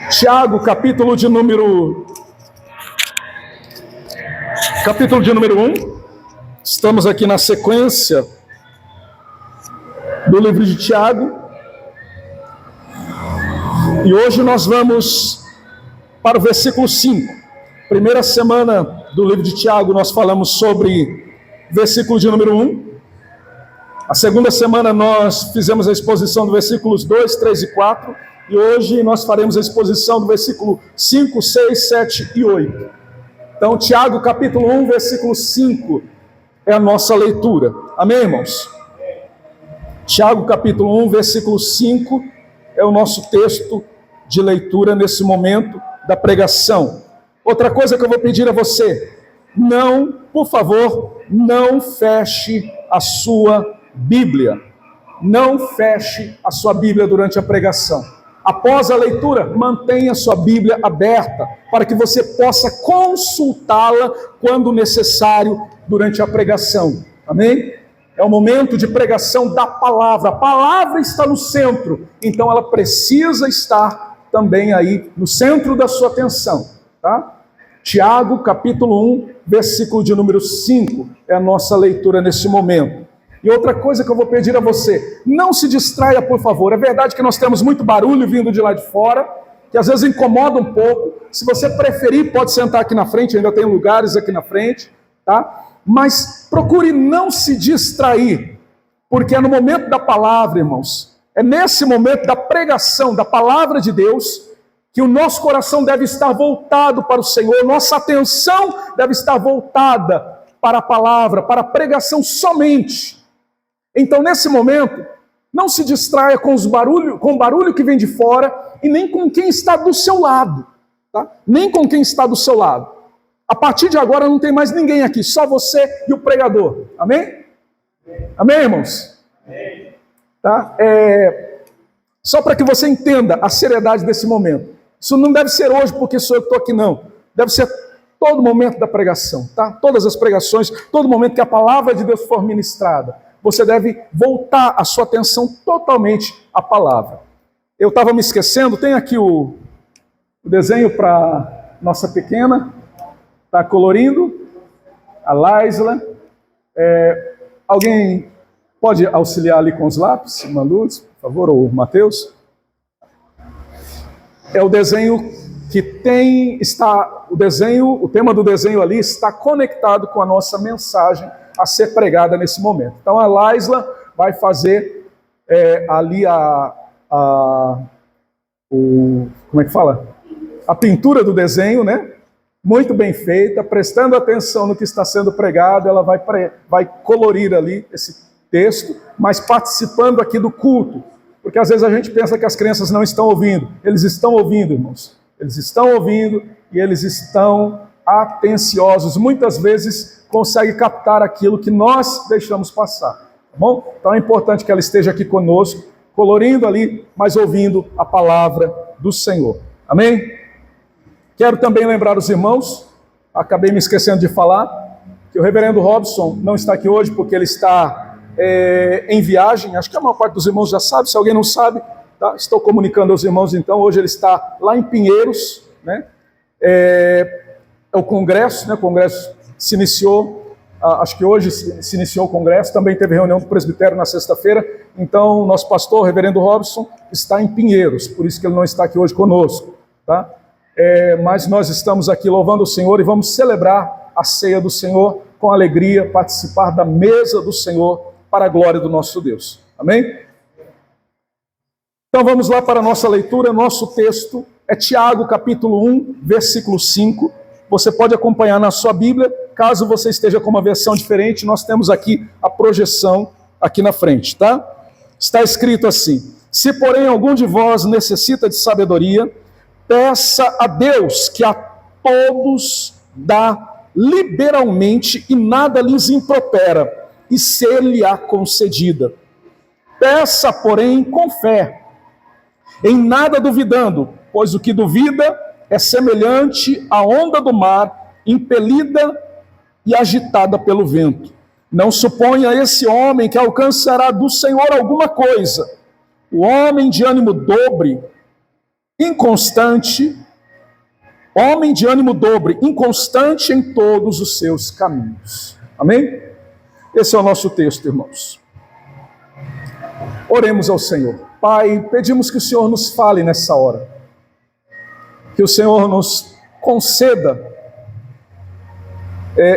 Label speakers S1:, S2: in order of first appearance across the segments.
S1: Tiago, capítulo de número 1. Estamos aqui na sequência do livro de Tiago. E hoje nós vamos para o versículo 5. Primeira semana do livro de Tiago nós falamos sobre versículo de número 1. A segunda semana nós fizemos a exposição dos versículos 2, 3 e 4. E hoje nós faremos a exposição do versículo 5, 6, 7 e 8. Então, Tiago, capítulo 1, versículo 5, é a nossa leitura. Amém, irmãos? Tiago, capítulo 1, versículo 5, é o nosso texto de leitura nesse momento da pregação. Outra coisa que eu vou pedir a você, por favor, não feche a sua Bíblia. Não feche a sua Bíblia durante a pregação. Após a leitura, mantenha sua Bíblia aberta, para que você possa consultá-la quando necessário durante a pregação. Amém? É o momento de pregação da palavra. A palavra está no centro, então ela precisa estar também aí no centro da sua atenção. Tá? Tiago, capítulo 1, versículo de número 5, é a nossa leitura nesse momento. E outra coisa que eu vou pedir a você, não se distraia, por favor. É verdade que nós temos muito barulho vindo de lá de fora, que às vezes incomoda um pouco. Se você preferir, pode sentar aqui na frente, ainda tem lugares aqui na frente, tá? Mas procure não se distrair, porque é no momento da palavra, irmãos, é nesse momento da pregação da palavra de Deus, que o nosso coração deve estar voltado para o Senhor, nossa atenção deve estar voltada para a palavra, para a pregação somente. Então, nesse momento, não se distraia com o barulho que vem de fora e nem com quem está do seu lado. Tá? Nem com quem está do seu lado. A partir de agora não tem mais ninguém aqui, só você e o pregador. Amém? Amém, irmãos? Amém. Tá? Só para que você entenda a seriedade desse momento. Isso não deve ser hoje porque sou eu que estou aqui, não. Deve ser todo momento da pregação. Tá? Todas as pregações, todo momento que a palavra de Deus for ministrada. Você deve voltar a sua atenção totalmente à palavra. Eu estava me esquecendo, tem aqui o desenho para nossa pequena, está colorindo, a Laisla. Alguém pode auxiliar ali com os lápis, uma luz, por favor, ou o Mateus? É o desenho que o tema do desenho ali está conectado com a nossa mensagem a ser pregada nesse momento. Então a Laisla vai fazer ali como é que fala? A pintura do desenho, né? Muito bem feita, prestando atenção no que está sendo pregado, ela vai colorir ali esse texto, mas participando aqui do culto, porque às vezes a gente pensa que as crianças não estão ouvindo. Eles estão ouvindo, irmãos. Eles estão ouvindo e eles estão atenciosos. Muitas vezes consegue captar aquilo que nós deixamos passar, tá bom? Então é importante que ela esteja aqui conosco, colorindo ali, mas ouvindo a palavra do Senhor. Amém? Quero também lembrar os irmãos, acabei me esquecendo de falar, que o reverendo Robson não está aqui hoje porque ele está em viagem. Acho que a maior parte dos irmãos já sabe, se alguém não sabe, tá? Estou comunicando aos irmãos então, hoje ele está lá em Pinheiros, né? É o congresso, né? O congresso se iniciou, acho que hoje se iniciou o congresso, também teve reunião do presbitério na sexta-feira, então nosso pastor, o reverendo Robson, está em Pinheiros, por isso que ele não está aqui hoje conosco, tá? Mas nós estamos aqui louvando o Senhor e vamos celebrar a ceia do Senhor com alegria, participar da mesa do Senhor para a glória do nosso Deus. Amém? Então vamos lá para a nossa leitura. Nosso texto é Tiago, capítulo 1, versículo 5. Você pode acompanhar na sua Bíblia. Caso você esteja com uma versão diferente, nós temos aqui a projeção aqui na frente, tá? Está escrito assim: se porém algum de vós necessita de sabedoria, peça a Deus, que a todos dá liberalmente e nada lhes impropera, e ser-lhe-á concedida. Peça, porém, com fé, em nada duvidando, pois o que duvida é semelhante à onda do mar, impelida e agitada pelo vento. Não suponha esse homem que alcançará do Senhor alguma coisa. O homem de ânimo dobre inconstante, homem de ânimo dobre, inconstante em todos os seus caminhos. Amém? Esse é o nosso texto, irmãos. Oremos ao Senhor. Pai, pedimos que o Senhor nos fale nessa hora. Que o Senhor nos conceda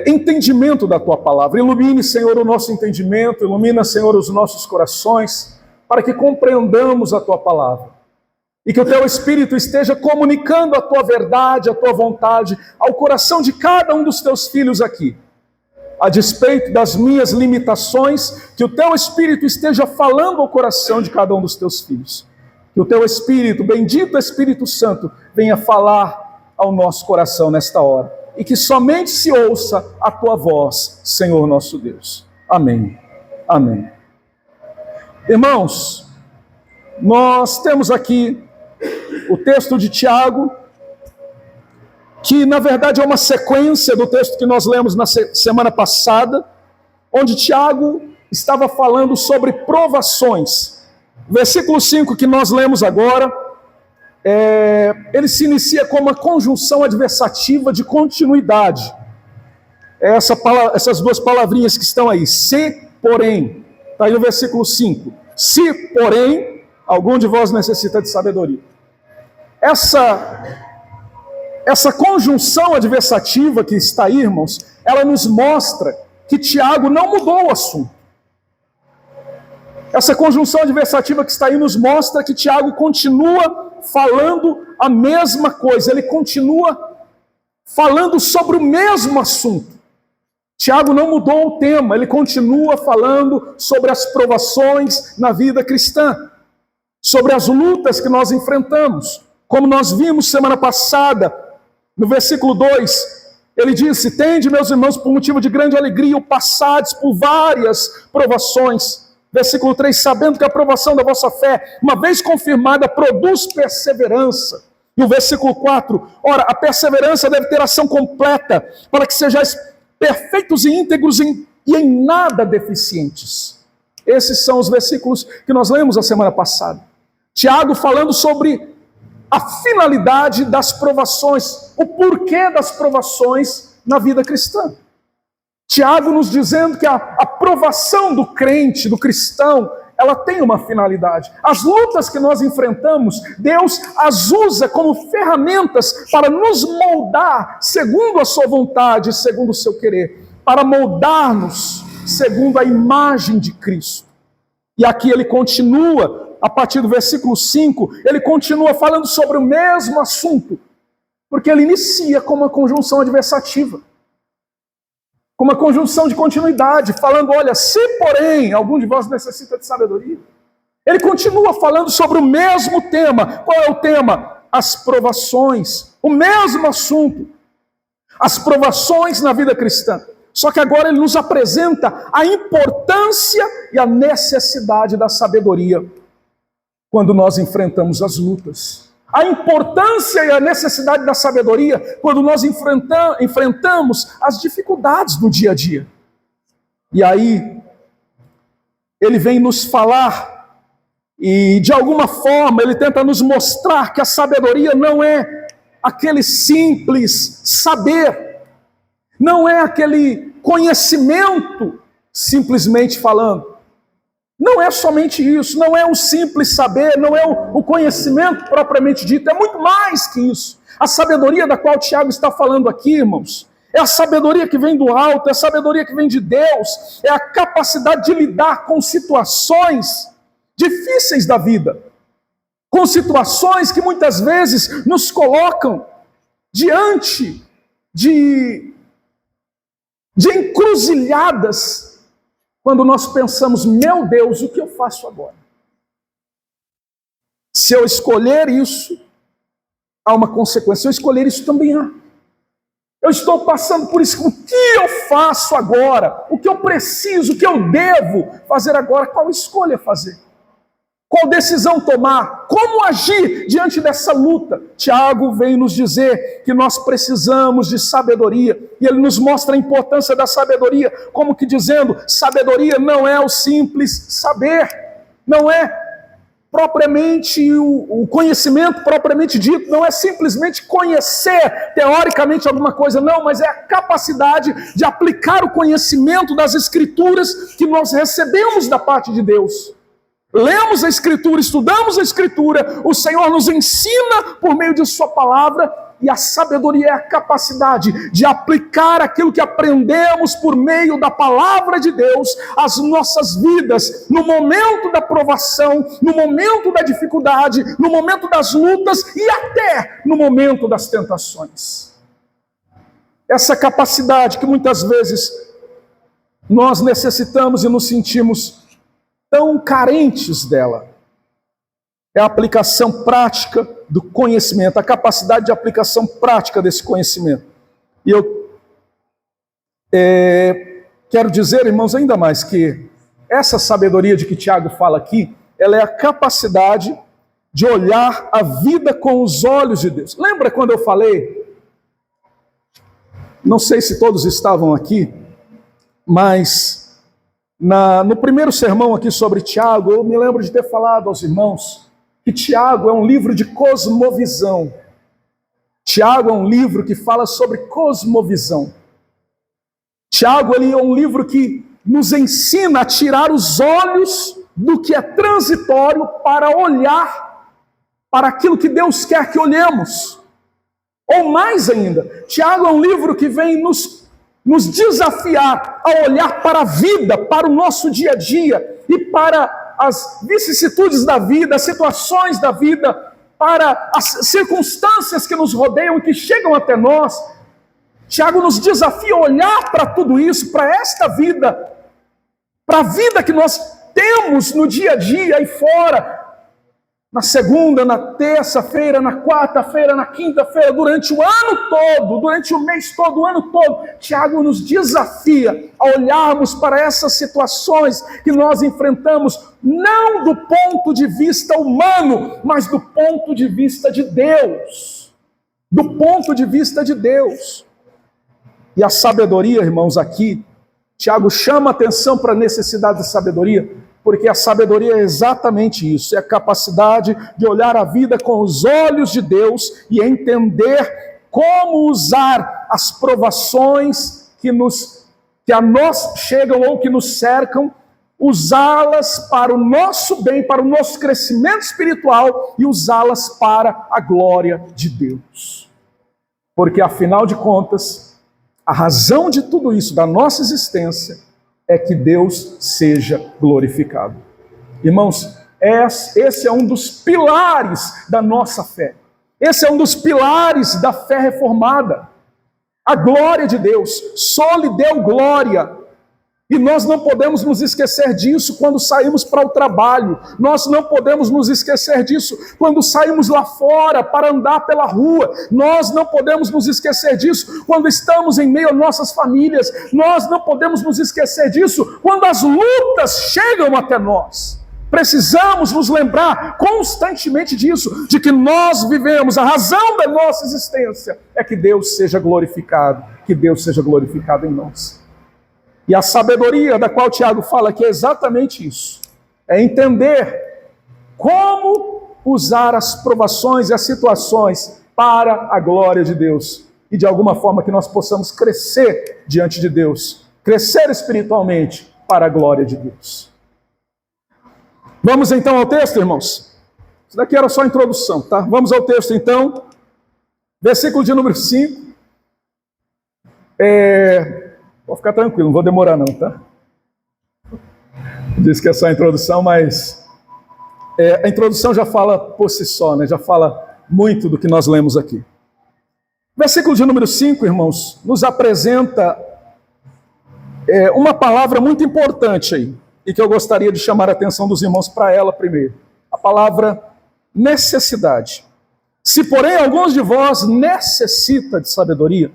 S1: entendimento da Tua palavra. Ilumine, Senhor, o nosso entendimento, ilumina, Senhor, os nossos corações, para que compreendamos a Tua palavra. E que o Teu Espírito esteja comunicando a Tua verdade, a Tua vontade, ao coração de cada um dos Teus filhos aqui. A despeito das minhas limitações, que o Teu Espírito esteja falando ao coração de cada um dos Teus filhos. Que o Teu Espírito, bendito Espírito Santo, venha falar ao nosso coração nesta hora. E que somente se ouça a Tua voz, Senhor nosso Deus. Amém. Amém. Irmãos, nós temos aqui o texto de Tiago, que na verdade é uma sequência do texto que nós lemos na semana passada, onde Tiago estava falando sobre provações. Versículo 5 que nós lemos agora, ele se inicia com uma conjunção adversativa de continuidade. Essas duas palavrinhas que estão aí, se, porém, está aí no versículo 5. Se, porém, algum de vós necessita de sabedoria. Essa conjunção adversativa que está aí, irmãos, ela nos mostra que Tiago não mudou o assunto. Essa conjunção adversativa que está aí nos mostra que Tiago continua falando a mesma coisa, ele continua falando sobre o mesmo assunto. Tiago não mudou o tema, ele continua falando sobre as provações na vida cristã, sobre as lutas que nós enfrentamos. Como nós vimos semana passada, no versículo 2, ele disse: tende, meus irmãos, por motivo de grande alegria, o passades por várias provações. Versículo 3, sabendo que a aprovação da vossa fé, uma vez confirmada, produz perseverança. E o versículo 4, ora, a perseverança deve ter ação completa, para que sejais perfeitos e íntegros e em nada deficientes. Esses são os versículos que nós lemos a semana passada. Tiago falando sobre a finalidade das provações, o porquê das provações na vida cristã. Tiago nos dizendo que a provação do crente, do cristão, ela tem uma finalidade. As lutas que nós enfrentamos, Deus as usa como ferramentas para nos moldar segundo a sua vontade, segundo o seu querer, para moldar-nos segundo a imagem de Cristo. E aqui ele continua, a partir do versículo 5, ele continua falando sobre o mesmo assunto, porque ele inicia com uma conjunção adversativa, com uma conjunção de continuidade, falando, olha, se porém algum de vós necessita de sabedoria. Ele continua falando sobre o mesmo tema. Qual é o tema? As provações. O mesmo assunto. As provações na vida cristã. Só que agora ele nos apresenta a importância e a necessidade da sabedoria quando nós enfrentamos as lutas. A importância e a necessidade da sabedoria quando nós enfrentamos as dificuldades do dia a dia. E aí, ele vem nos falar, e de alguma forma ele tenta nos mostrar que a sabedoria não é aquele simples saber, não é aquele conhecimento simplesmente falando. Não é somente isso, não é o simples saber, não é o conhecimento propriamente dito, é muito mais que isso. A sabedoria da qual Tiago está falando aqui, irmãos, é a sabedoria que vem do alto, é a sabedoria que vem de Deus, é a capacidade de lidar com situações difíceis da vida, com situações que muitas vezes nos colocam diante de encruzilhadas, quando nós pensamos, meu Deus, o que eu faço agora? Se eu escolher isso, há uma consequência. Se eu escolher isso, também há. Eu estou passando por isso. O que eu faço agora? O que eu preciso, o que eu devo fazer agora? Qual escolha fazer? Qual decisão tomar? Como agir diante dessa luta? Tiago vem nos dizer que nós precisamos de sabedoria. E ele nos mostra a importância da sabedoria. Como que dizendo, sabedoria não é o simples saber. Não é propriamente, o conhecimento propriamente dito, não é simplesmente conhecer teoricamente alguma coisa, não, mas é a capacidade de aplicar o conhecimento das Escrituras que nós recebemos da parte de Deus. Lemos a Escritura, estudamos a Escritura, o Senhor nos ensina por meio de sua palavra, e a sabedoria é a capacidade de aplicar aquilo que aprendemos por meio da palavra de Deus às nossas vidas, no momento da provação, no momento da dificuldade, no momento das lutas e até no momento das tentações. Essa capacidade que muitas vezes nós necessitamos e nos sentimos tão carentes dela, é a aplicação prática do conhecimento, a capacidade de aplicação prática desse conhecimento. E eu quero dizer, irmãos, ainda mais que essa sabedoria de que Tiago fala aqui, ela é a capacidade de olhar a vida com os olhos de Deus. Lembra quando eu falei, não sei se todos estavam aqui, mas no primeiro sermão aqui sobre Tiago, eu me lembro de ter falado aos irmãos que Tiago é um livro de cosmovisão. Tiago é um livro que fala sobre cosmovisão. Tiago ele é um livro que nos ensina a tirar os olhos do que é transitório para olhar para aquilo que Deus quer que olhemos. Ou mais ainda, Tiago é um livro que vem nos desafiar a olhar para a vida, para o nosso dia a dia e para as vicissitudes da vida, as situações da vida, para as circunstâncias que nos rodeiam e que chegam até nós. Tiago nos desafia a olhar para tudo isso, para esta vida, para a vida que nós temos no dia a dia e fora, na segunda, na terça-feira, na quarta-feira, na quinta-feira, durante o ano todo, durante o mês todo, o ano todo. Tiago nos desafia a olharmos para essas situações que nós enfrentamos, não do ponto de vista humano, mas do ponto de vista de Deus. Do ponto de vista de Deus. E a sabedoria, irmãos, aqui, Tiago chama atenção para a necessidade de sabedoria, porque a sabedoria é exatamente isso, é a capacidade de olhar a vida com os olhos de Deus e entender como usar as provações que a nós chegam ou que nos cercam, usá-las para o nosso bem, para o nosso crescimento espiritual e usá-las para a glória de Deus. Porque, afinal de contas, a razão de tudo isso, da nossa existência, é que Deus seja glorificado. Irmãos, esse é um dos pilares da nossa fé. Esse é um dos pilares da fé reformada. A glória de Deus. Só lhe deu glória. E nós não podemos nos esquecer disso quando saímos para o trabalho. Nós não podemos nos esquecer disso quando saímos lá fora para andar pela rua. Nós não podemos nos esquecer disso quando estamos em meio a nossas famílias. Nós não podemos nos esquecer disso quando as lutas chegam até nós. Precisamos nos lembrar constantemente disso, de que nós vivemos, a razão da nossa existência é que Deus seja glorificado, que Deus seja glorificado em nós. E a sabedoria da qual Tiago fala aqui é exatamente isso. É entender como usar as provações e as situações para a glória de Deus. E de alguma forma que nós possamos crescer diante de Deus. Crescer espiritualmente para a glória de Deus. Vamos então ao texto, irmãos? Isso daqui era só a introdução, tá? Vamos ao texto então. Versículo de número 5. Pode ficar tranquilo, não vou demorar não, tá? Diz que é só a introdução, mas a introdução já fala por si só, né? Já fala muito do que nós lemos aqui. Versículo de número 5, irmãos, nos apresenta uma palavra muito importante aí, e que eu gostaria de chamar a atenção dos irmãos para ela primeiro. A palavra necessidade. Se, porém, alguns de vós necessita de sabedoria,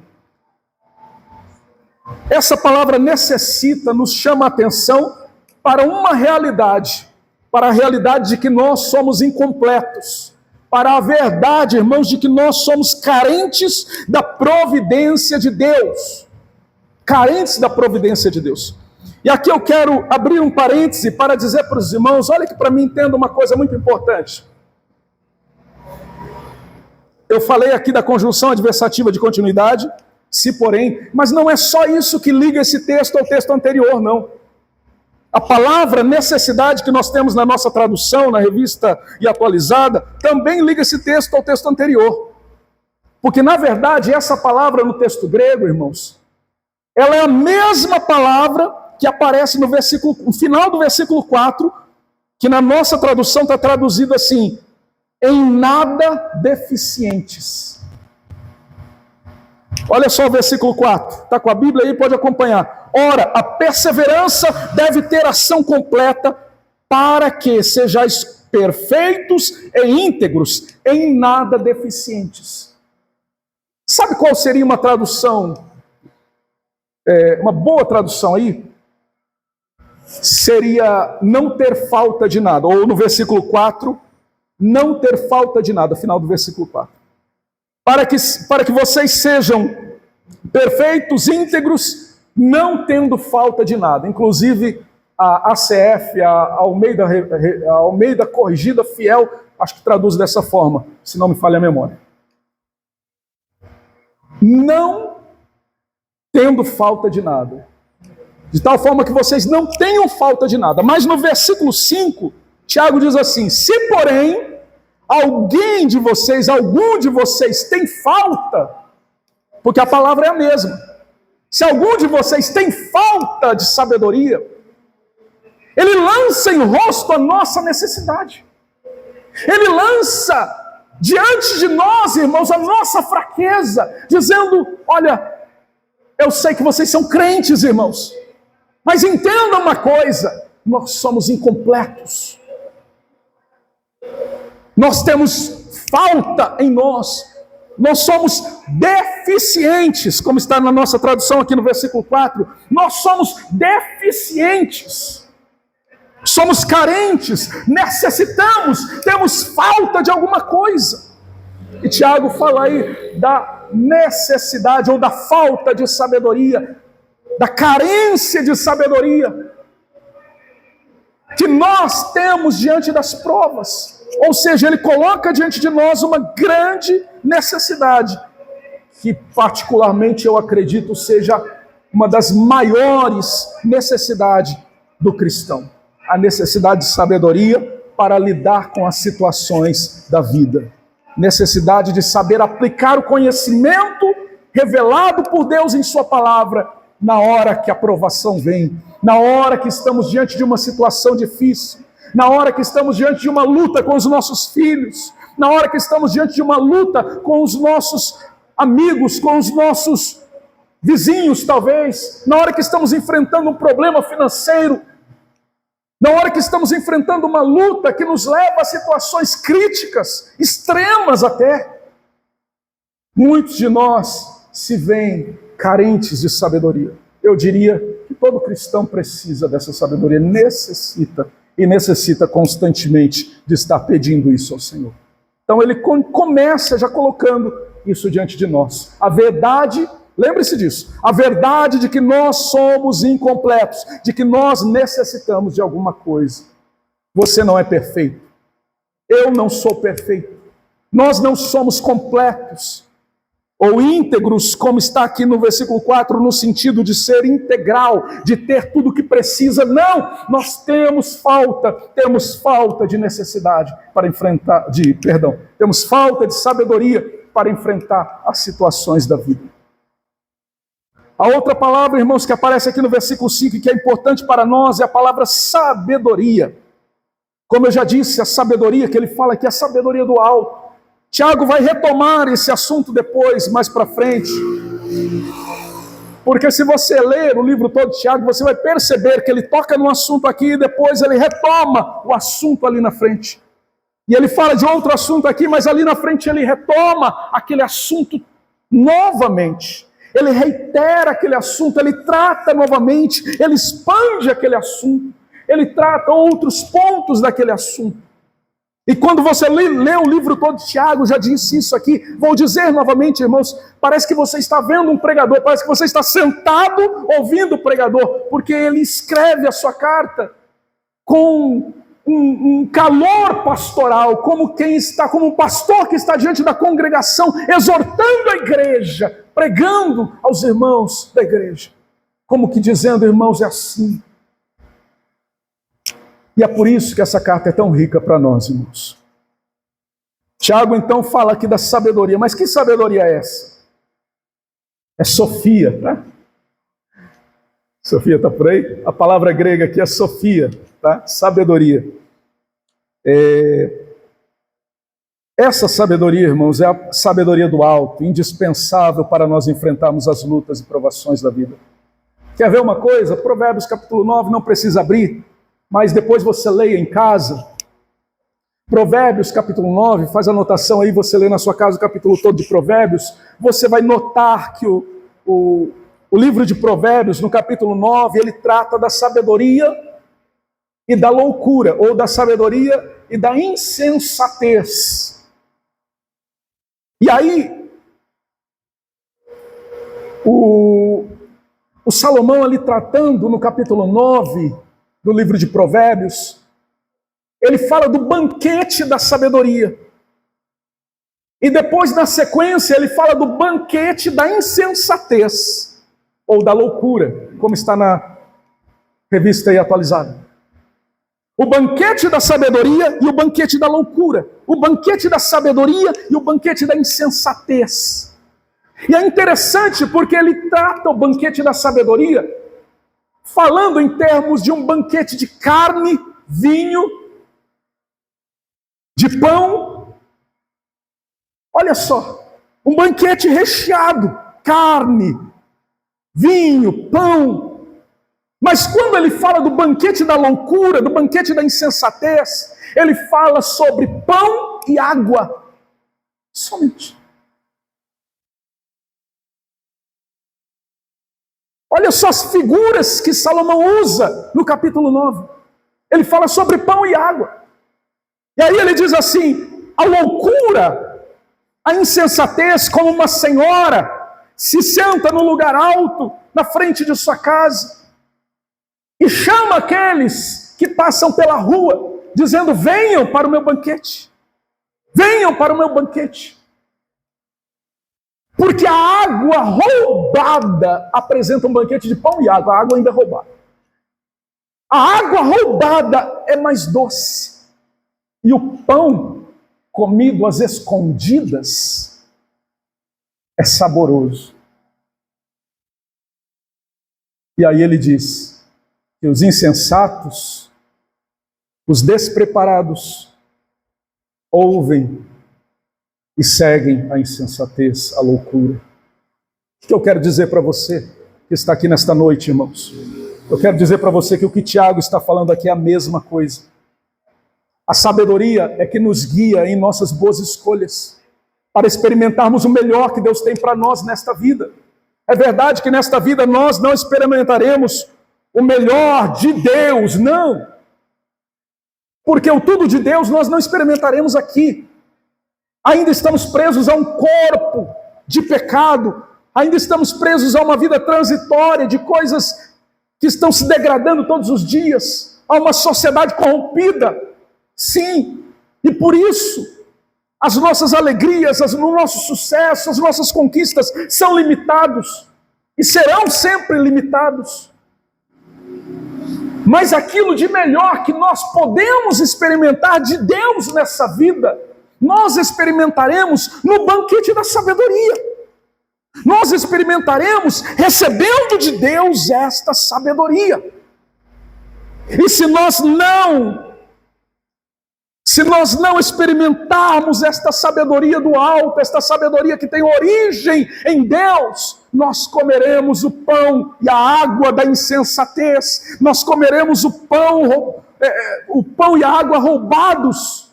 S1: essa palavra necessita nos chama a atenção para uma realidade, para a realidade de que nós somos incompletos, para a verdade, irmãos, de que nós somos carentes da providência de Deus. Carentes da providência de Deus. E aqui eu quero abrir um parêntese para dizer para os irmãos, olha que para mim entenda uma coisa muito importante. Eu falei aqui da conjunção adversativa de continuidade, se porém, mas não é só isso que liga esse texto ao texto anterior, não. A palavra necessidade que nós temos na nossa tradução, na revista e atualizada, também liga esse texto ao texto anterior. Porque, na verdade, essa palavra no texto grego, irmãos, ela é a mesma palavra que aparece no final do versículo 4, que na nossa tradução está traduzido assim, em nada deficientes. Olha só o versículo 4, está com a Bíblia aí, pode acompanhar. Ora, a perseverança deve ter ação completa para que sejais perfeitos e íntegros, em nada deficientes. Sabe qual seria uma tradução, uma boa tradução aí? Seria não ter falta de nada, ou no versículo 4, não ter falta de nada, final do versículo 4. Para que vocês sejam perfeitos, íntegros, não tendo falta de nada. Inclusive, a ACF, a Almeida Corrigida Fiel, acho que traduz dessa forma, se não me falha a memória. Não tendo falta de nada. De tal forma que vocês não tenham falta de nada. Mas no versículo 5, Tiago diz assim, se porém algum de vocês tem falta, porque a palavra é a mesma, se algum de vocês tem falta de sabedoria, ele lança em rosto a nossa necessidade. Ele lança diante de nós, irmãos, a nossa fraqueza, dizendo, olha, eu sei que vocês são crentes, irmãos, mas entendam uma coisa, nós somos incompletos. Nós temos falta em nós. Nós somos deficientes, como está na nossa tradução aqui no versículo 4. Nós somos deficientes. Somos carentes, necessitamos, temos falta de alguma coisa. E Tiago fala aí da necessidade ou da falta de sabedoria, da carência de sabedoria que nós temos diante das provas. Ou seja, ele coloca diante de nós uma grande necessidade, que particularmente eu acredito seja uma das maiores necessidades do cristão. A necessidade de sabedoria para lidar com as situações da vida. Necessidade de saber aplicar o conhecimento revelado por Deus em sua palavra na hora que a provação vem, na hora que estamos diante de uma situação difícil, na hora que estamos diante de uma luta com os nossos filhos, na hora que estamos diante de uma luta com os nossos amigos, com os nossos vizinhos talvez, na hora que estamos enfrentando um problema financeiro, na hora que estamos enfrentando uma luta que nos leva a situações críticas, extremas até. Muitos de nós se veem carentes de sabedoria. Eu diria que todo cristão precisa dessa sabedoria, necessita constantemente de estar pedindo isso ao Senhor. Então ele começa já colocando isso diante de nós. A verdade, lembre-se disso, a verdade de que nós somos incompletos, de que nós necessitamos de alguma coisa. Você não é perfeito. Eu não sou perfeito. Nós não somos completos ou íntegros, como está aqui no versículo 4, no sentido de ser integral, de ter tudo o que precisa. Não, nós temos falta de necessidade para enfrentar, temos falta de sabedoria para enfrentar as situações da vida. A outra palavra, irmãos, que aparece aqui no versículo 5, que é importante para nós, é a palavra sabedoria. Como eu já disse, a sabedoria que ele fala aqui é a sabedoria do alto. Tiago vai retomar esse assunto depois, mais para frente. Porque se você ler o livro todo de Tiago, você vai perceber que ele toca num assunto aqui e depois ele retoma o assunto ali na frente. E ele fala de outro assunto aqui, mas ali na frente ele retoma aquele assunto novamente. Ele reitera aquele assunto, ele trata novamente, ele expande aquele assunto, ele trata outros pontos daquele assunto. E quando você lê o livro todo de Tiago, já disse isso aqui, vou dizer novamente, irmãos, parece que você está vendo um pregador, parece que você está sentado ouvindo o pregador, porque ele escreve a sua carta com um calor pastoral, como um pastor que está diante da congregação, exortando a igreja, pregando aos irmãos da igreja, como que dizendo, irmãos, é assim. E é por isso que essa carta é tão rica para nós, irmãos. Tiago, então, fala aqui da sabedoria. Mas que sabedoria é essa? É Sofia, tá? Sofia está por aí? A palavra grega aqui é Sofia, tá? Sabedoria. Essa sabedoria, irmãos, é a sabedoria do alto, indispensável para nós enfrentarmos as lutas e provações da vida. Quer ver uma coisa? Provérbios capítulo 9, não precisa abrir, mas depois você leia em casa. Provérbios capítulo 9, faz a anotação aí, você lê na sua casa o capítulo todo de Provérbios, você vai notar que o livro de Provérbios, no capítulo 9, ele trata da sabedoria e da loucura, ou da sabedoria e da insensatez. E aí, o Salomão ali tratando no capítulo 9 do livro de Provérbios, ele fala do banquete da sabedoria. E depois, na sequência, ele fala do banquete da insensatez, ou da loucura, como está na revista aí atualizada. O banquete da sabedoria e o banquete da loucura. O banquete da sabedoria e o banquete da insensatez. E é interessante porque ele trata o banquete da sabedoria falando em termos de um banquete de carne, vinho, de pão. Olha só, um banquete recheado, carne, vinho, pão. Mas quando ele fala do banquete da loucura, do banquete da insensatez, ele fala sobre pão e água. Somente. Olha só as figuras que Salomão usa no capítulo 9. Ele fala sobre pão e água. E aí ele diz assim, a loucura, a insensatez, como uma senhora se senta no lugar alto, na frente de sua casa, e chama aqueles que passam pela rua, dizendo, venham para o meu banquete. Venham para o meu banquete. Porque a água roubada apresenta um banquete de pão e água. A água ainda é roubada. A água roubada é mais doce. E o pão comido às escondidas é saboroso. E aí ele diz que os insensatos, os despreparados, ouvem e seguem a insensatez, a loucura. O que eu quero dizer para você que está aqui nesta noite, irmãos? Eu quero dizer para você que o que Tiago está falando aqui é a mesma coisa. A sabedoria é que nos guia em nossas boas escolhas, para experimentarmos o melhor que Deus tem para nós nesta vida. É verdade que nesta vida nós não experimentaremos o melhor de Deus, não. Porque o tudo de Deus nós não experimentaremos aqui. Ainda estamos presos a um corpo de pecado, ainda estamos presos a uma vida transitória de coisas que estão se degradando todos os dias, a uma sociedade corrompida. Sim, e por isso as nossas alegrias, o nosso sucesso, as nossas conquistas são limitados e serão sempre limitados. Mas aquilo de melhor que nós podemos experimentar de Deus nessa vida, nós experimentaremos no banquete da sabedoria. Nós experimentaremos recebendo de Deus esta sabedoria. E se nós não experimentarmos esta sabedoria do alto, esta sabedoria que tem origem em Deus, nós comeremos o pão e a água da insensatez, nós comeremos o pão e a água roubados,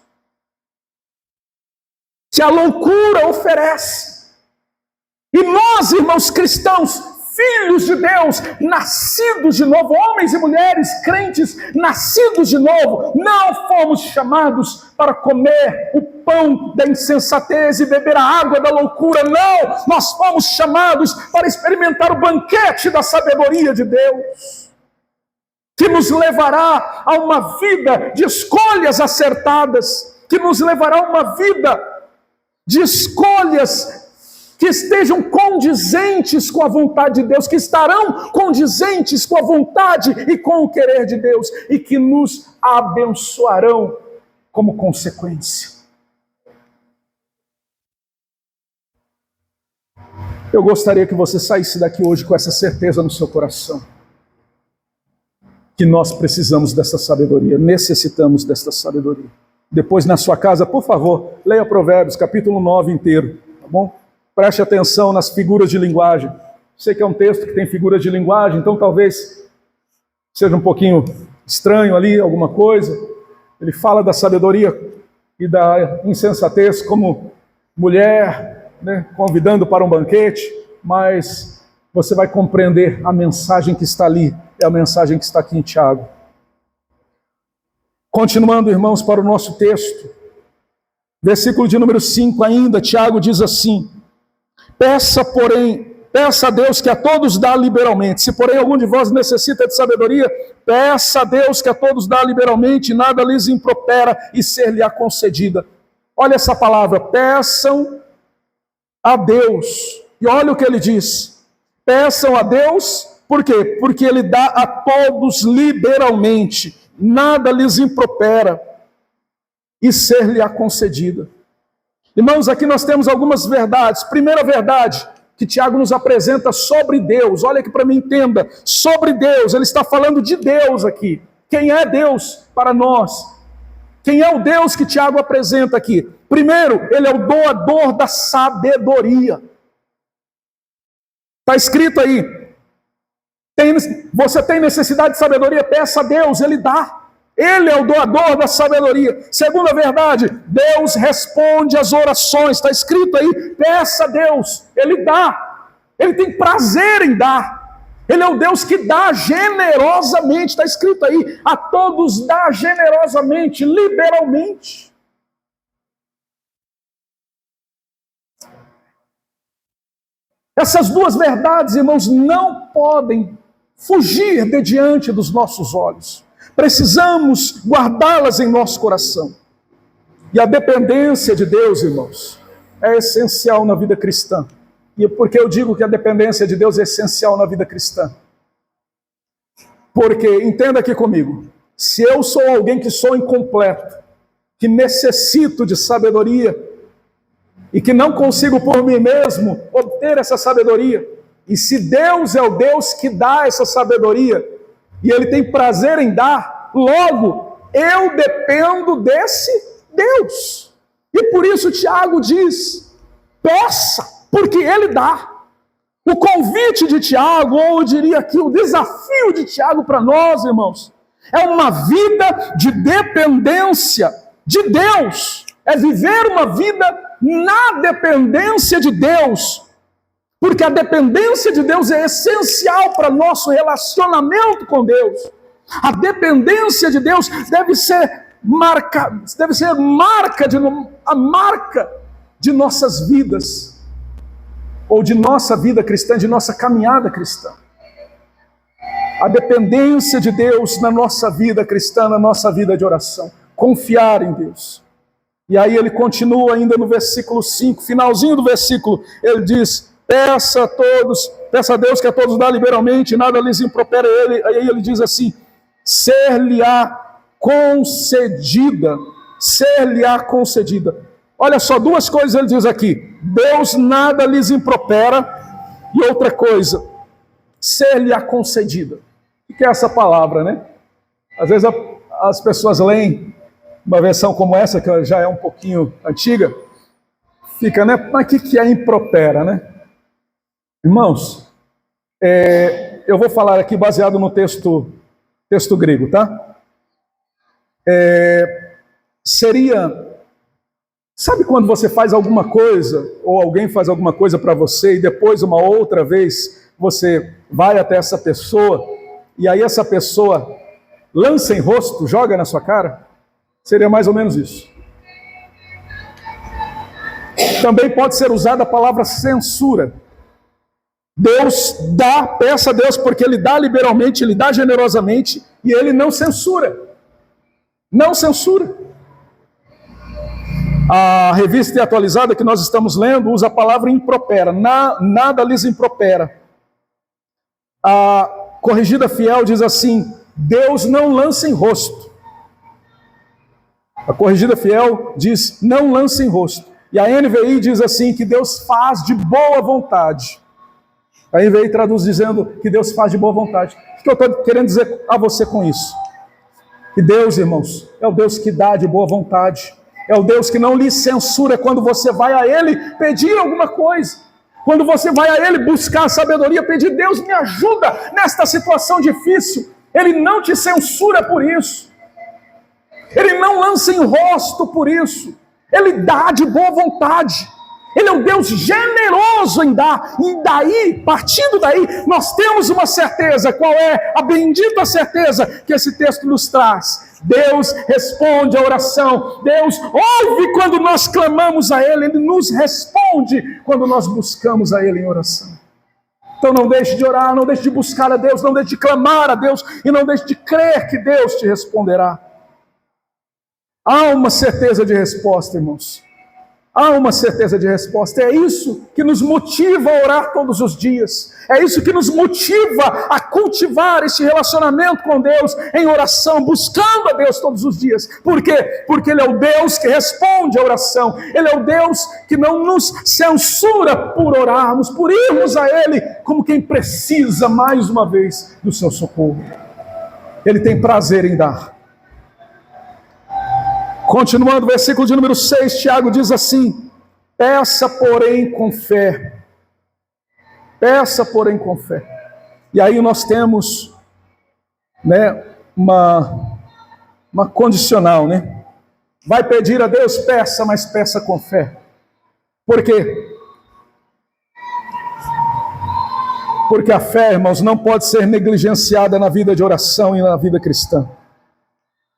S1: que a loucura oferece. E nós, irmãos cristãos, filhos de Deus, nascidos de novo, homens e mulheres crentes, nascidos de novo. Não fomos chamados para comer o pão da insensatez e beber a água da loucura, não! Nós fomos chamados para experimentar o banquete da sabedoria de Deus, que nos levará a uma vida de escolhas acertadas, que nos levará a uma vida de escolhas que estejam condizentes com a vontade de Deus, que estarão condizentes com a vontade e com o querer de Deus, e que nos abençoarão como consequência. Eu gostaria que você saísse daqui hoje com essa certeza no seu coração, que nós precisamos dessa sabedoria, necessitamos dessa sabedoria. Depois na sua casa, por favor, leia Provérbios, capítulo 9 inteiro, tá bom? Preste atenção nas figuras de linguagem. Sei que é um texto que tem figuras de linguagem, então talvez seja um pouquinho estranho ali, alguma coisa. Ele fala da sabedoria e da insensatez como mulher, né, convidando para um banquete, mas você vai compreender a mensagem que está ali, é a mensagem que está aqui em Tiago. Continuando, irmãos, para o nosso texto, versículo de número 5 ainda, Tiago diz assim: peça a Deus que a todos dá liberalmente. Se porém algum de vós necessita de sabedoria, peça a Deus que a todos dá liberalmente, nada lhes impropera e ser-lhe-á concedida. Olha essa palavra, peçam a Deus. E olha o que ele diz. Peçam a Deus, por quê? Porque ele dá a todos liberalmente, nada lhes impropera e ser-lhe-á concedida. Irmãos, aqui nós temos algumas verdades. Primeira verdade que Tiago nos apresenta sobre Deus. Olha aqui para mim, entenda. Sobre Deus, ele está falando de Deus aqui. Quem é Deus para nós? Quem é o Deus que Tiago apresenta aqui? Primeiro, ele é o doador da sabedoria. Está escrito aí. Você tem necessidade de sabedoria? Peça a Deus, ele dá. Ele é o doador da sabedoria. Segunda verdade, Deus responde às orações. Está escrito aí, peça a Deus, ele dá. Ele tem prazer em dar. Ele é o Deus que dá generosamente. Está escrito aí, a todos dá generosamente, liberalmente. Essas duas verdades, irmãos, não podem fugir de diante dos nossos olhos. Precisamos guardá-las em nosso coração. E a dependência de Deus, irmãos, é essencial na vida cristã. E por que eu digo que a dependência de Deus é essencial na vida cristã? Porque, entenda aqui comigo, se eu sou alguém que sou incompleto, que necessito de sabedoria, e que não consigo por mim mesmo obter essa sabedoria, e se Deus é o Deus que dá essa sabedoria, e Ele tem prazer em dar, logo, eu dependo desse Deus. E por isso Tiago diz, peça, porque Ele dá. O convite de Tiago, ou eu diria aqui, o desafio de Tiago para nós, irmãos, é uma vida de dependência de Deus. É viver uma vida na dependência de Deus. Porque a dependência de Deus é essencial para nosso relacionamento com Deus. A dependência de Deus deve ser a marca de nossas vidas, ou de nossa vida cristã, de nossa caminhada cristã. A dependência de Deus na nossa vida cristã, na nossa vida de oração. Confiar em Deus. E aí ele continua ainda no versículo 5, finalzinho do versículo, ele diz, peça a Deus que a todos dá liberalmente, nada lhes impropera. Aí ele diz assim, ser-lhe-á concedida, ser-lhe-á concedida. Olha só, duas coisas ele diz aqui, Deus nada lhes impropera, e outra coisa, ser-lhe-á concedida. O que é essa palavra, né? Às vezes as pessoas leem uma versão como essa, que já é um pouquinho antiga, fica, né? Mas o que é impropera, né? Irmãos, eu vou falar aqui baseado no texto grego, tá? Sabe quando você faz alguma coisa, ou alguém faz alguma coisa para você, e depois, uma outra vez, você vai até essa pessoa e aí essa pessoa lança em rosto, joga na sua cara? Seria mais ou menos isso. Também pode ser usada a palavra censura. Deus dá, peça a Deus porque Ele dá liberalmente, Ele dá generosamente e Ele não censura. Não censura. A revista atualizada que nós estamos lendo usa a palavra impropera. Nada lhes impropera. A corrigida fiel diz assim: Deus não lança em rosto. A corrigida fiel diz: não lança em rosto. E a NVI diz assim, que Deus faz de boa vontade. A NVI traduz dizendo que Deus faz de boa vontade. O que eu estou querendo dizer a você com isso? Que Deus, irmãos, é o Deus que dá de boa vontade. É o Deus que não lhe censura quando você vai a Ele pedir alguma coisa. Quando você vai a Ele buscar sabedoria, pedir: Deus, me ajuda nesta situação difícil. Ele não te censura por isso. Ele não lança em rosto por isso. Ele dá de boa vontade. Ele é um Deus generoso em dar. E daí, partindo daí, nós temos uma certeza. Qual é a bendita certeza que esse texto nos traz? Deus responde a oração. Deus ouve quando nós clamamos a Ele. Ele nos responde quando nós buscamos a Ele em oração. Então não deixe de orar, não deixe de buscar a Deus, não deixe de clamar a Deus e não deixe de crer que Deus te responderá. Há uma certeza de resposta, irmãos. Há uma certeza de resposta. É isso que nos motiva a orar todos os dias. É isso que nos motiva a cultivar esse relacionamento com Deus em oração, buscando a Deus todos os dias. Por quê? Porque Ele é o Deus que responde a oração. Ele é o Deus que não nos censura por orarmos, por irmos a Ele como quem precisa, mais uma vez, do seu socorro. Ele tem prazer em dar. Continuando, versículo de número 6, Tiago diz assim: peça, porém, com fé. Peça, porém, com fé. E aí nós temos, né, uma condicional, né? Vai pedir a Deus, peça, mas peça com fé. Por quê? Porque a fé, irmãos, não pode ser negligenciada na vida de oração e na vida cristã.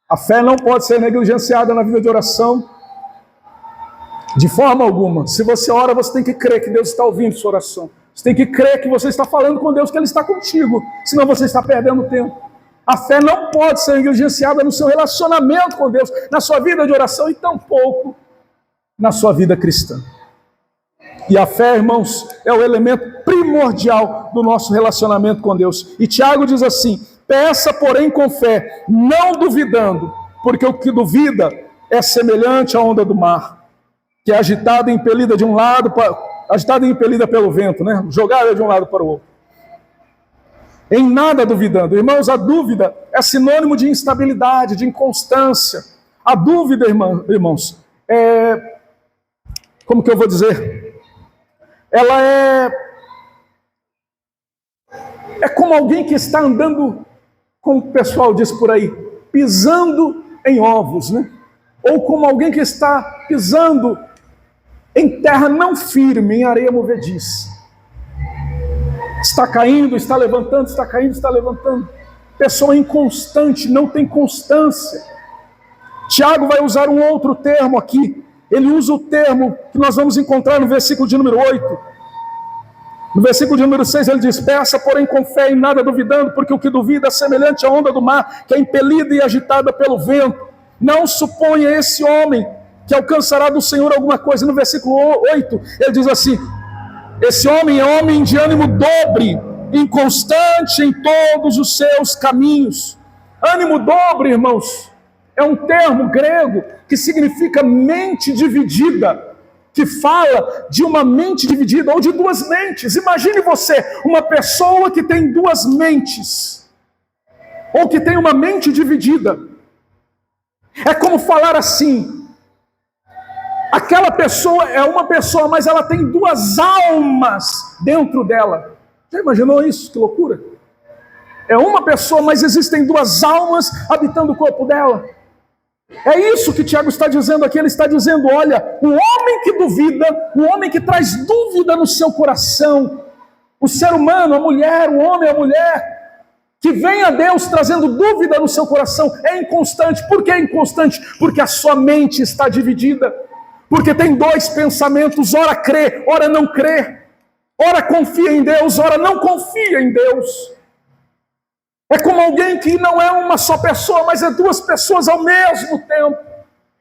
S1: A fé não pode ser negligenciada na vida de oração de forma alguma. Se você ora, você tem que crer que Deus está ouvindo sua oração. Você tem que crer que você está falando com Deus, que Ele está contigo. Senão você está perdendo tempo. A fé não pode ser negligenciada no seu relacionamento com Deus, na sua vida de oração e tampouco na sua vida cristã. E a fé, irmãos, é o elemento primordial do nosso relacionamento com Deus. E Tiago diz assim: peça, porém, com fé, não duvidando, porque o que duvida é semelhante à onda do mar, que é agitada e impelida de um lado, agitada e impelida pelo vento, né? Jogada de um lado para o outro. Em nada duvidando. Irmãos, a dúvida é sinônimo de instabilidade, de inconstância. A dúvida, irmãos, como que eu vou dizer? Ela é como alguém que está andando, como o pessoal diz por aí, pisando em ovos, né? Ou como alguém que está pisando em terra não firme, em areia movediça. Está caindo, está levantando, está caindo, está levantando. Pessoa inconstante, não tem constância. Tiago vai usar um outro termo aqui. Ele usa o termo que nós vamos encontrar no versículo de número 8. No versículo de número 6 ele diz: peça, porém, com fé e nada duvidando, porque o que duvida é semelhante à onda do mar, que é impelida e agitada pelo vento. Não suponha esse homem que alcançará do Senhor alguma coisa. No versículo 8 ele diz assim: esse homem é homem de ânimo dobre, inconstante em todos os seus caminhos. Ânimo dobre, irmãos, é um termo grego que significa mente dividida, que fala de uma mente dividida ou de duas mentes. Imagine você, uma pessoa que tem duas mentes, ou que tem uma mente dividida. É como falar assim: aquela pessoa é uma pessoa, mas ela tem duas almas dentro dela. Já imaginou isso? Que loucura! É uma pessoa, mas existem duas almas habitando o corpo dela. É isso que Tiago está dizendo aqui. Ele está dizendo: olha, o homem que duvida, o homem que traz dúvida no seu coração, O ser humano, a mulher, o homem, a mulher, que vem a Deus trazendo dúvida no seu coração, é inconstante. Por que é inconstante? Porque a sua mente está dividida. Porque tem dois pensamentos, ora crê, ora não crê. Ora confia em Deus, ora não confia em Deus. É como alguém que não é uma só pessoa, mas é duas pessoas ao mesmo tempo.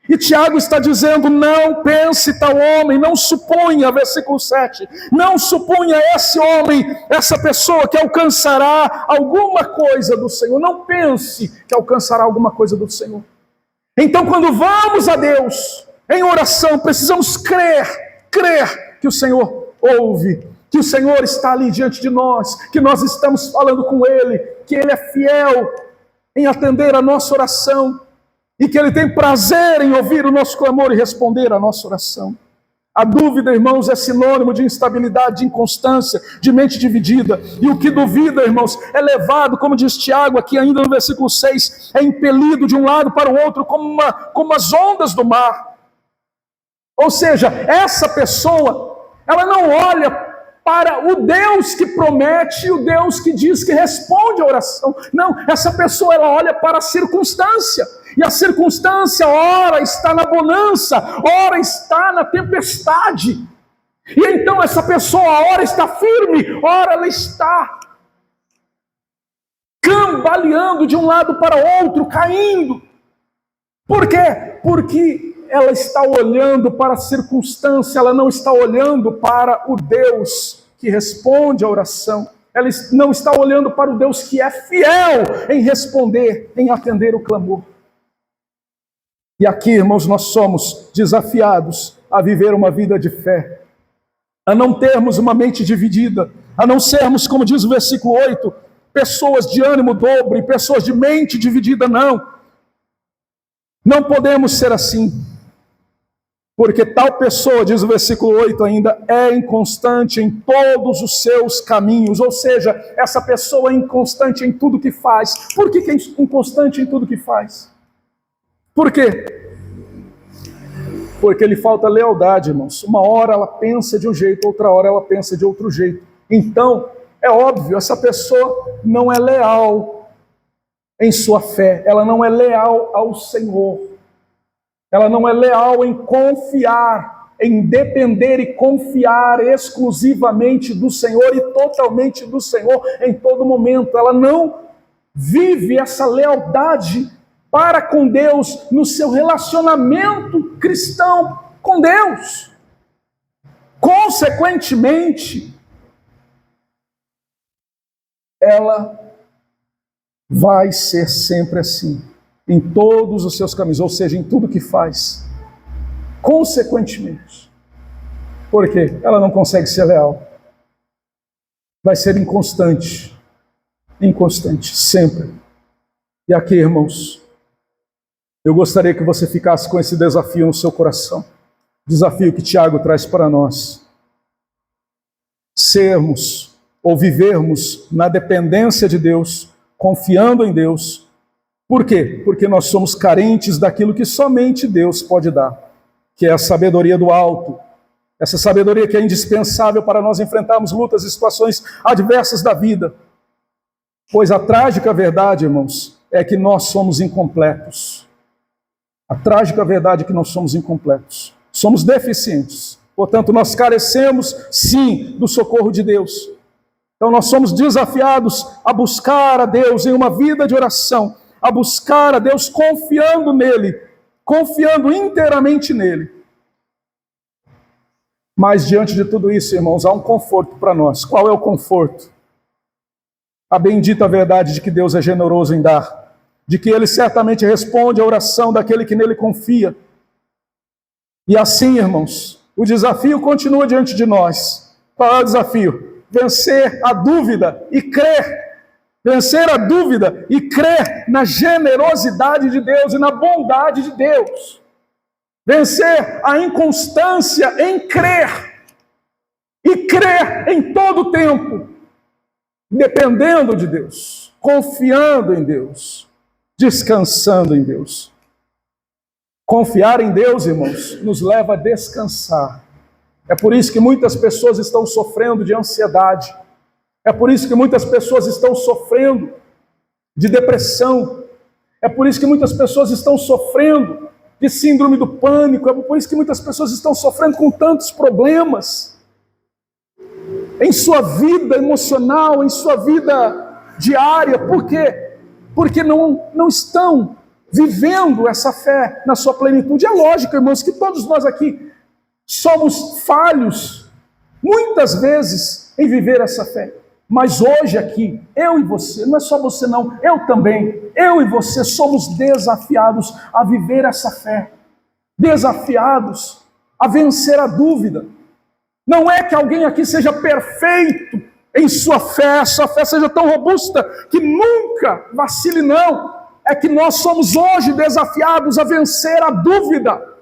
S1: E Tiago está dizendo, não pense tal homem, não suponha, versículo 7, não suponha esse homem, essa pessoa que alcançará alguma coisa do Senhor. Não pense que alcançará alguma coisa do Senhor. Então, quando vamos a Deus em oração, precisamos crer que o Senhor ouve, que o Senhor está ali diante de nós, que nós estamos falando com Ele, que Ele é fiel em atender a nossa oração e que Ele tem prazer em ouvir o nosso clamor e responder a nossa oração. A dúvida, irmãos, é sinônimo de instabilidade, de inconstância, de mente dividida. E o que duvida, irmãos, é levado, como diz Tiago aqui ainda no versículo 6, é impelido de um lado para o outro como as ondas do mar. Ou seja, essa pessoa, ela não olha para o Deus que promete, o Deus que diz que responde a oração. Não, essa pessoa, ela olha para a circunstância. E a circunstância, ora está na bonança, ora está na tempestade. E então essa pessoa, ora está firme, ora ela está cambaleando de um lado para o outro, caindo. Por quê? Porque ela está olhando para a circunstância, ela não está olhando para o Deus que responde a oração. Ela não está olhando para o Deus que é fiel em responder, em atender o clamor. E aqui, irmãos, nós somos desafiados a viver uma vida de fé, a não termos uma mente dividida, a não sermos, como diz o versículo 8, pessoas de ânimo dobre, pessoas de mente dividida, não. Não podemos ser assim, porque tal pessoa, diz o versículo 8 ainda, é inconstante em todos os seus caminhos, ou seja, essa pessoa é inconstante em tudo que faz. Por que é inconstante em tudo que faz? Por quê? Porque lhe falta lealdade, irmãos. Uma hora ela pensa de um jeito, outra hora ela pensa de outro jeito. Então, é óbvio, essa pessoa não é leal em sua fé, ela não é leal ao Senhor, ela não é leal em confiar, em depender e confiar exclusivamente do Senhor e totalmente do Senhor em todo momento. Ela não vive essa lealdade para com Deus no seu relacionamento cristão com Deus. Consequentemente, ela vai ser sempre assim, em todos os seus caminhos, ou seja, em tudo que faz. Consequentemente. Por quê? Ela não consegue ser leal. Vai ser inconstante. Inconstante, sempre. E aqui, irmãos, eu gostaria que você ficasse com esse desafio no seu coração. Desafio que Tiago traz para nós. Sermos ou vivermos na dependência de Deus, confiando em Deus. Por quê? Porque nós somos carentes daquilo que somente Deus pode dar, que é a sabedoria do alto. Essa sabedoria que é indispensável para nós enfrentarmos lutas e situações adversas da vida. Pois a trágica verdade, irmãos, é que nós somos incompletos. A trágica verdade é que nós somos incompletos. Somos deficientes. Portanto, nós carecemos, sim, do socorro de Deus. Então, nós somos desafiados a buscar a Deus em uma vida de oração, a buscar a Deus confiando nele, confiando inteiramente nele. Mas, diante de tudo isso, irmãos, há um conforto para nós. Qual é o conforto? A bendita verdade de que Deus é generoso em dar, de que Ele certamente responde à oração daquele que nele confia. E assim, irmãos, o desafio continua diante de nós. Qual é o desafio? Vencer a dúvida e crer. Vencer a dúvida e crer na generosidade de Deus e na bondade de Deus. Vencer a inconstância em crer. E crer em todo o tempo. Dependendo de Deus. Confiando em Deus. Descansando em Deus. Confiar em Deus, irmãos, nos leva a descansar. É por isso que muitas pessoas estão sofrendo de ansiedade. É por isso que muitas pessoas estão sofrendo de depressão. É por isso que muitas pessoas estão sofrendo de síndrome do pânico. É por isso que muitas pessoas estão sofrendo com tantos problemas em sua vida emocional, em sua vida diária. Por quê? Porque não estão vivendo essa fé na sua plenitude. É lógico, irmãos, que todos nós aqui somos falhos, muitas vezes, em viver essa fé. Mas hoje aqui, eu e você, não é só você não, eu também, eu e você somos desafiados a viver essa fé, desafiados a vencer a dúvida. Não é que alguém aqui seja perfeito em sua fé seja tão robusta que nunca vacile, não. É que nós somos hoje desafiados a vencer a dúvida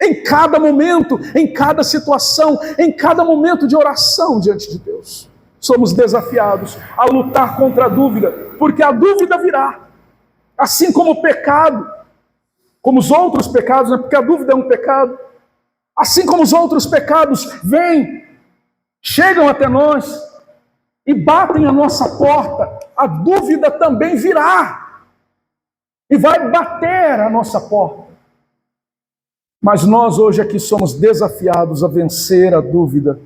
S1: em cada momento, em cada situação, em cada momento de oração diante de Deus. Somos desafiados a lutar contra a dúvida, porque a dúvida virá, assim como o pecado, como os outros pecados, né? Porque a dúvida é um pecado, assim como os outros pecados vêm, chegam até nós e batem a nossa porta, a dúvida também virá e vai bater a nossa porta. Mas nós hoje aqui somos desafiados a vencer a dúvida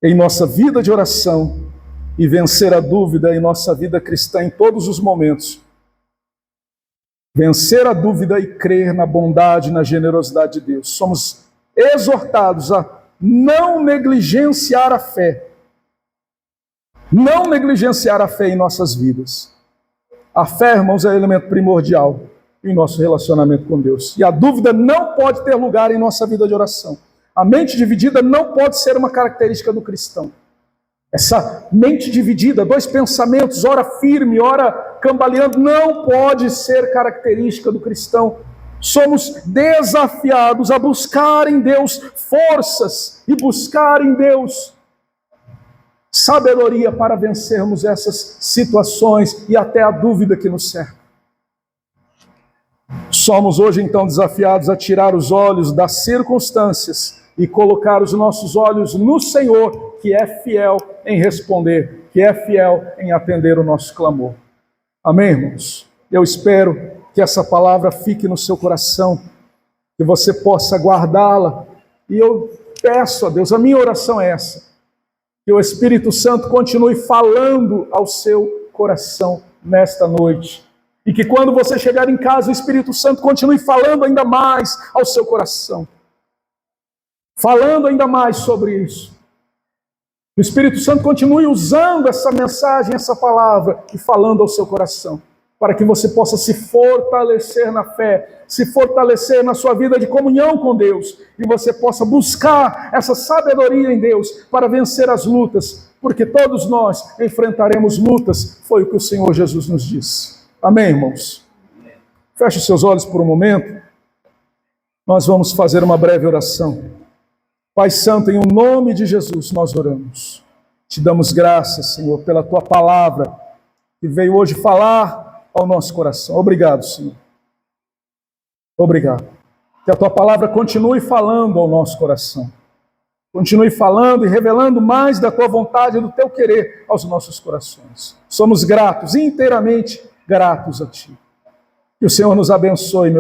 S1: em nossa vida de oração e vencer a dúvida em nossa vida cristã em todos os momentos. Vencer a dúvida e crer na bondade e na generosidade de Deus. Somos exortados a não negligenciar a fé. Não negligenciar a fé em nossas vidas. A fé, irmãos, é elemento primordial em nosso relacionamento com Deus. E a dúvida não pode ter lugar em nossa vida de oração. A mente dividida não pode ser uma característica do cristão. Essa mente dividida, dois pensamentos, ora firme, ora cambaleando, não pode ser característica do cristão. Somos desafiados a buscar em Deus forças e buscar em Deus sabedoria para vencermos essas situações e até a dúvida que nos cerca. Somos hoje então desafiados a tirar os olhos das circunstâncias e colocar os nossos olhos no Senhor, que é fiel em responder, que é fiel em atender o nosso clamor. Amém, irmãos? Eu espero que essa palavra fique no seu coração, que você possa guardá-la. E eu peço a Deus, a minha oração é essa, que o Espírito Santo continue falando ao seu coração nesta noite. E que quando você chegar em casa, o Espírito Santo continue falando ainda mais ao seu coração. Falando ainda mais sobre isso. O Espírito Santo continue usando essa mensagem, essa palavra, e falando ao seu coração. Para que você possa se fortalecer na fé, se fortalecer na sua vida de comunhão com Deus. E você possa buscar essa sabedoria em Deus para vencer as lutas. Porque todos nós enfrentaremos lutas, foi o que o Senhor Jesus nos disse. Amém, irmãos? Feche os seus olhos por um momento. Nós vamos fazer uma breve oração. Pai Santo, em nome de Jesus nós oramos. Te damos graças, Senhor, pela Tua palavra que veio hoje falar ao nosso coração. Obrigado, Senhor. Obrigado. Que a Tua palavra continue falando ao nosso coração. Continue falando e revelando mais da Tua vontade e do Teu querer aos nossos corações. Somos gratos, inteiramente gratos a Ti. Que o Senhor nos abençoe, meu